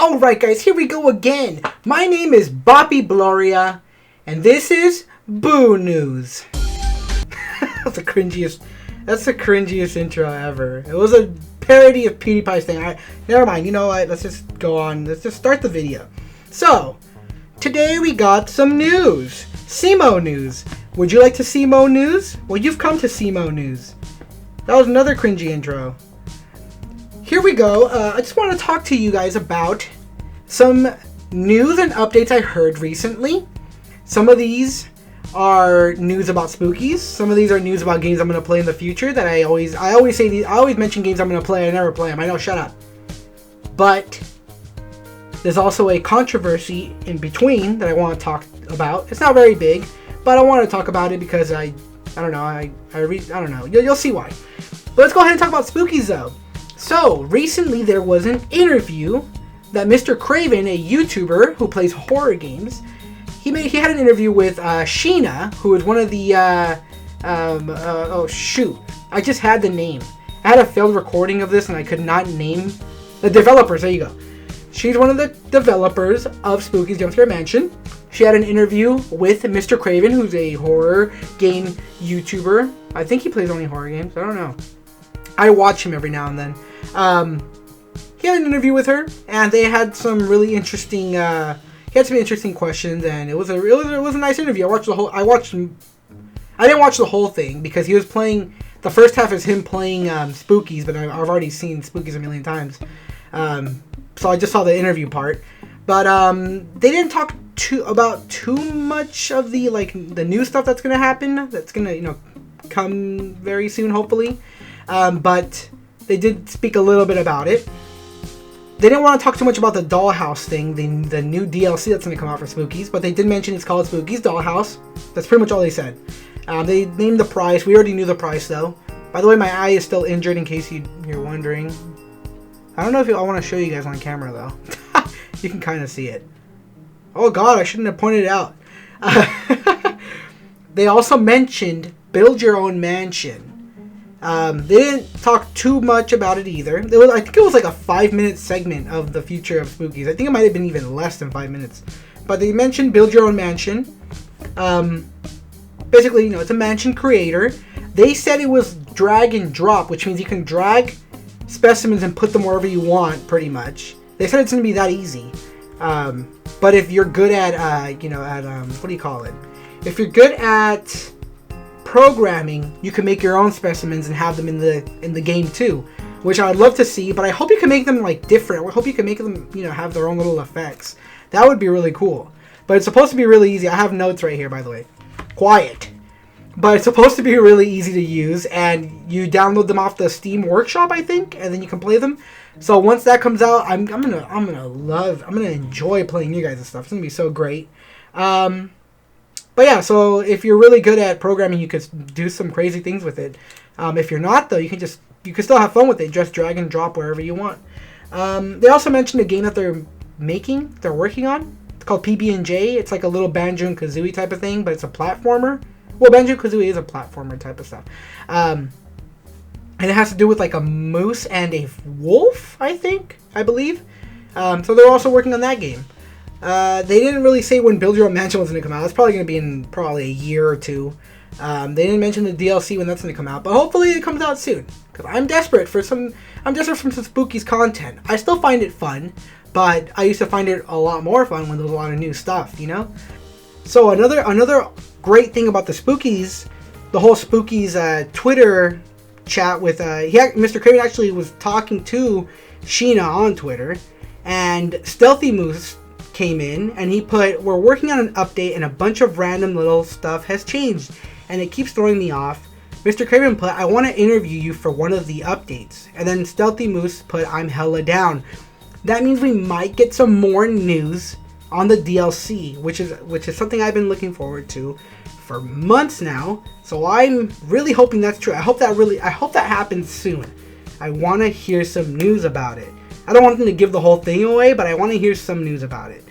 Alright guys, here we go again. My name is Boppy Bloria, and this is Boo News. That's the cringiest intro ever. It was a parody of PewDiePie's thing. Never mind, you know what, let's just go on. Let's just start the video. So, today we got some news. Simo news. Would you like to see Mo news? Well, you've come to Simo news. That was another cringy intro. Here we go. I just want to talk to you guys about some news and updates I heard recently. Some of these are news about spookies. Some of these are news about games I'm going to play in the future. That I always mention games I'm going to play. I never play them. I know, shut up. But there's also a controversy in between that I want to talk about. It's not very big, but I want to talk about it because I don't know. I don't know. You'll see why. But let's go ahead and talk about spookies though. So, recently there was an interview that Mr. Craven, a YouTuber who plays horror games, he had an interview with Sheena, who is one of the, oh shoot, I just had the name. I had a failed recording of this and I could not name the developers, there you go. She's one of the developers of Spooky's Jump Scare Mansion. She had an interview with Mr. Craven, who's a horror game YouTuber. I think he plays only horror games, I don't know. I watch him every now and then. He had an interview with her, and they had some really interesting. He had some interesting questions, and it was a nice interview. I didn't watch the whole thing because he was playing. The first half is him playing Spookies, but I've already seen Spookies a million times. So I just saw the interview part, but they didn't talk about too much of the new stuff that's gonna happen. That's gonna come very soon, hopefully. But they did speak a little bit about it. They didn't want to talk too much about the Dollhouse thing, the new DLC that's going to come out for Spookies, but they did mention it's called Spookies Dollhouse. That's pretty much all they said. They named the price. We already knew the price, though. By the way, my eye is still injured, in case you're wondering. I don't know if I want to show you guys on camera, though. You can kind of see it. Oh, God, I shouldn't have pointed it out. They also mentioned Build Your Own Mansion. They didn't talk too much about it either. I think it was like a 5-minute segment of the future of Spookies. I think it might have been even less than 5 minutes. But they mentioned Build Your Own Mansion. Basically, it's a mansion creator. They said it was drag and drop, which means you can drag specimens and put them wherever you want, pretty much. They said it's going to be that easy. But if you're good at, what do you call it? If you're good at programming, you can make your own specimens and have them in the game too, which I'd love to see. But I hope you can make them different. I hope you can make them have their own little effects. That would be really cool. But it's supposed to be really easy. I have notes right here, by the way. Quiet. But it's supposed to be really easy to use, and you download them off the Steam Workshop, I think, and then you can play them. So once that comes out, I'm gonna enjoy playing you guys' stuff. It's gonna be so great. But yeah, so if you're really good at programming, you could do some crazy things with it. If you're not, though, you can still have fun with it. Just drag and drop wherever you want. They also mentioned a game that they're working on. It's called PB&J. It's like a little Banjo and Kazooie type of thing, but it's a platformer. Well, Banjo and Kazooie is a platformer type of stuff. And it has to do with like a moose and a wolf, I believe. So they're also working on that game. They didn't really say when Build Your Own Mansion was going to come out. It's probably going to be in probably a year or two. They didn't mention the DLC when that's going to come out, but hopefully it comes out soon. Because I'm desperate for some Spookies content. I still find it fun, but I used to find it a lot more fun when there was a lot of new stuff, So another great thing about the Spookies, the whole Spookies Twitter chat with Mr. Craven actually was talking to Sheena on Twitter, and Stealthy Moose came in and he put, "We're working on an update and a bunch of random little stuff has changed and it keeps throwing me off." Mr. Craven put, "I want to interview you for one of the updates." And then Stealthy Moose put, "I'm hella down." That means we might get some more news on the DLC, which is something I've been looking forward to for months now. So I'm really hoping that's true. I hope that happens soon. I want to hear some news about it. I don't want them to give the whole thing away, but I want to hear some news about it.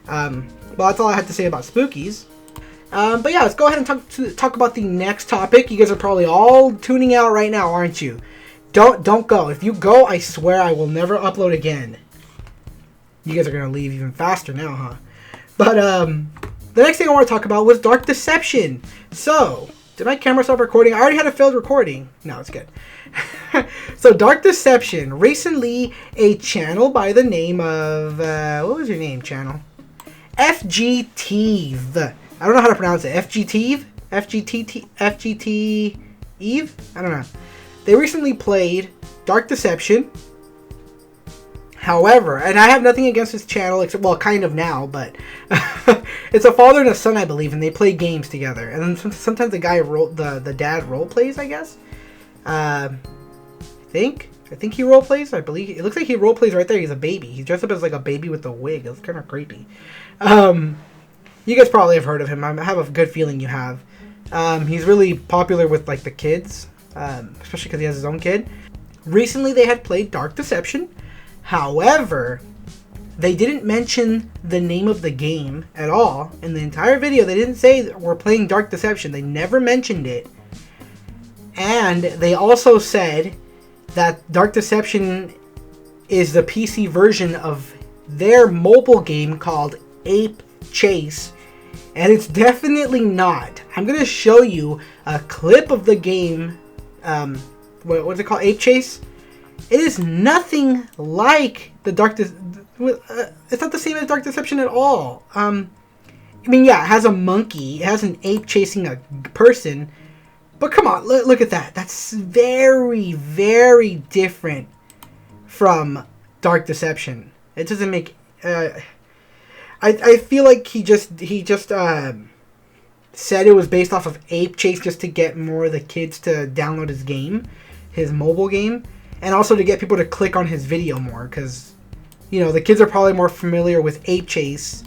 Well, that's all I have to say about Spookies. But yeah, let's go ahead and talk about the next topic. You guys are probably all tuning out right now, aren't you? Don't go. If you go, I swear I will never upload again. You guys are gonna leave even faster now, huh? But the next thing I want to talk about was Dark Deception. So, did my camera stop recording? I already had a failed recording. No, it's good. So, Dark Deception. Recently, a channel by the name of... what was your name, channel? FGTeve. I don't know how to pronounce it. FGTeve? FGT Eve? I don't know. They recently played Dark Deception. However, and I have nothing against this channel, except, well, kind of now, but it's a father and a son, I believe, and they play games together. And then sometimes the dad role plays, I guess. I think he role plays. I believe it looks like he role plays right there. He's a baby. He's dressed up as like a baby with a wig. It's kind of creepy. You guys probably have heard of him. I have a good feeling you have. He's really popular with like the kids, especially because he has his own kid. Recently, they had played Dark Deception. However, they didn't mention the name of the game at all. In the entire video, they didn't say we're playing Dark Deception. They never mentioned it. And they also said that Dark Deception is the PC version of their mobile game called Ape Chase. And it's definitely not. I'm going to show you a clip of the game. What's it called? Ape Chase? It is nothing like the it's not the same as Dark Deception at all. I mean, yeah, it has a monkey. It has an ape chasing a person. But come on, look at that. That's very, very different from Dark Deception. It doesn't make... I feel like he just said it was based off of Ape Chase just to get more of the kids to download his game, his mobile game. And also to get people to click on his video more, because, you know, the kids are probably more familiar with Ape Chase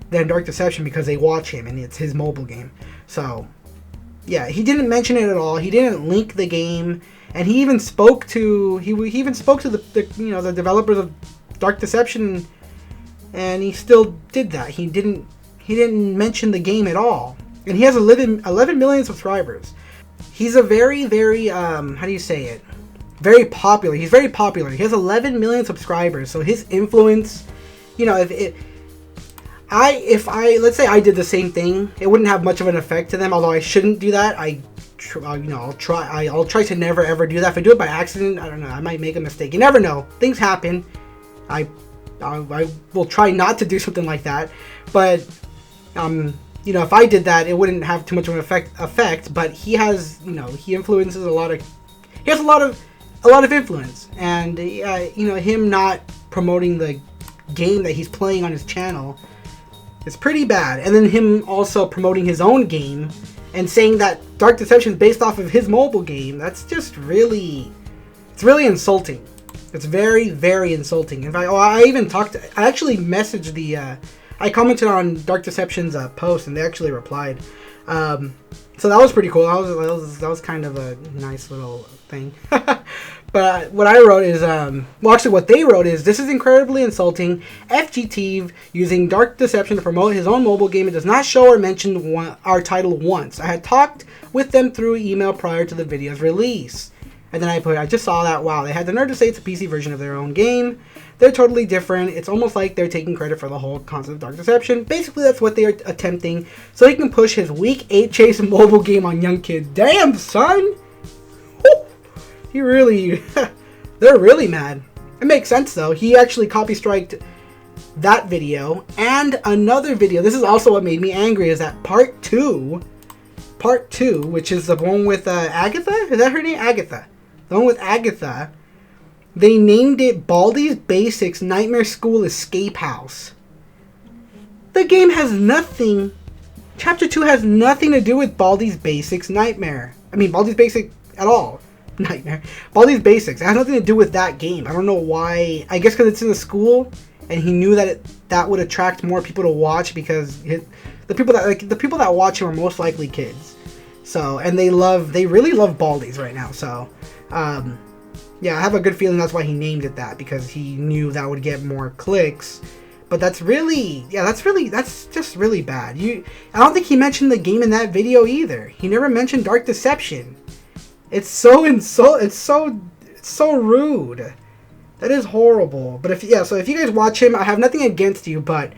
than Dark Deception because they watch him and it's his mobile game. So, yeah, he didn't mention it at all. He didn't link the game, and he even spoke to the you know, the developers of Dark Deception, and he still did that. He didn't mention the game at all, and he has 11 million subscribers. He's a very, very how do you say it? Very popular. He's very popular. He has 11 million subscribers. So his influence, you know, if I let's say I did the same thing, it wouldn't have much of an effect to them. Although I shouldn't do that. I'll try to never ever do that. If I do it by accident, I don't know. I might make a mistake. You never know. Things happen. I will try not to do something like that. But you know, if I did that, it wouldn't have too much of an effect. But he has, you know, he influences a lot of. He has a lot of influence, and you know, him not promoting the game that he's playing on his channel is pretty bad. And then him also promoting his own game and saying that Dark Deception is based off of his mobile game, that's just really, it's really insulting. It's very, very insulting. In fact, I actually messaged I commented on Dark Deception's post, and they actually replied. So that was pretty cool. That was kind of a nice little thing. But what I wrote is, well, actually what they wrote is, this is incredibly insulting. FGTeve using Dark Deception to promote his own mobile game. It does not show or mention our title once. I had talked with them through email prior to the video's release. And then I just saw that, wow, they had the nerve to say it's a PC version of their own game. They're totally different. It's almost like they're taking credit for the whole concept of Dark Deception. Basically, that's what they are attempting, so he can push his weak Ape Chase mobile game on young kids. Damn, son! Woo! He really... They're really mad. It makes sense, though. He actually copy-striked that video and another video. This is also what made me angry, is that part 2, which is the one with Agatha? Is that her name? Agatha. The one with Agatha. They named it Baldi's Basics Nightmare School Escape House. The game has nothing... Chapter 2 has nothing to do with Baldi's Basics Nightmare. I mean, Baldi's Basics at all. Nightmare. Baldi's Basics. It has nothing to do with that game. I don't know why. I guess because it's in the school, and he knew that that would attract more people to watch, because the people that watch him are most likely kids. So, and they really love Baldi's right now. So, yeah, I have a good feeling that's why he named it that, because he knew that would get more clicks. But that's just really bad. I don't think he mentioned the game in that video either. He never mentioned Dark Deception. It's so rude. That is horrible. But so if you guys watch him, I have nothing against you, but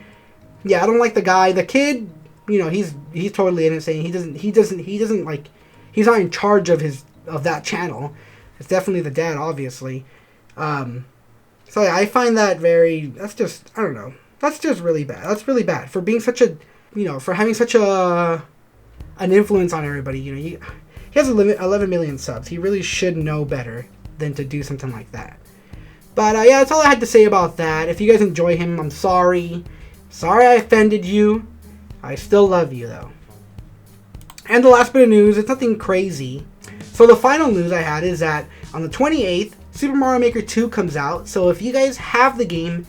yeah, I don't like the guy. The kid, you know, he's totally innocent. He doesn't like, he's not in charge of that channel. It's definitely the dad, obviously. So yeah, I find that that's just, I don't know. That's just really bad. That's really bad for being such a, you know, for having such an influence on everybody. You know, he has 11 million subs. He really should know better than to do something like that. But yeah, that's all I had to say about that. If you guys enjoy him, I'm sorry. Sorry I offended you. I still love you, though. And the last bit of news, it's nothing crazy. So the final news I had is that on the 28th, Super Mario Maker 2 comes out. So if you guys have the game,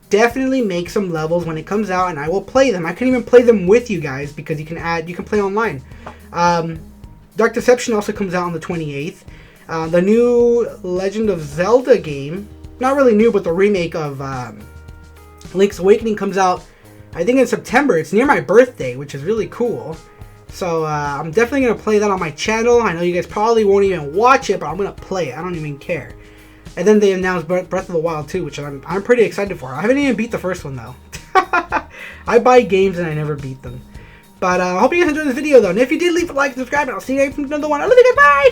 definitely make some levels when it comes out, and I will play them. I can even play them with you guys because you can play online. Dark Deception also comes out on the 28th. The new Legend of Zelda game, not really new, but the remake of Link's Awakening comes out, I think, in September. It's near my birthday, which is really cool. So I'm definitely going to play that on my channel. I know you guys probably won't even watch it, but I'm going to play it. I don't even care. And then they announced Breath of the Wild 2, which I'm pretty excited for. I haven't even beat the first one, though. I buy games and I never beat them. But I hope you guys enjoyed this video, though. And if you did, leave a like and subscribe, and I'll see you guys in another one. I love you guys. Bye!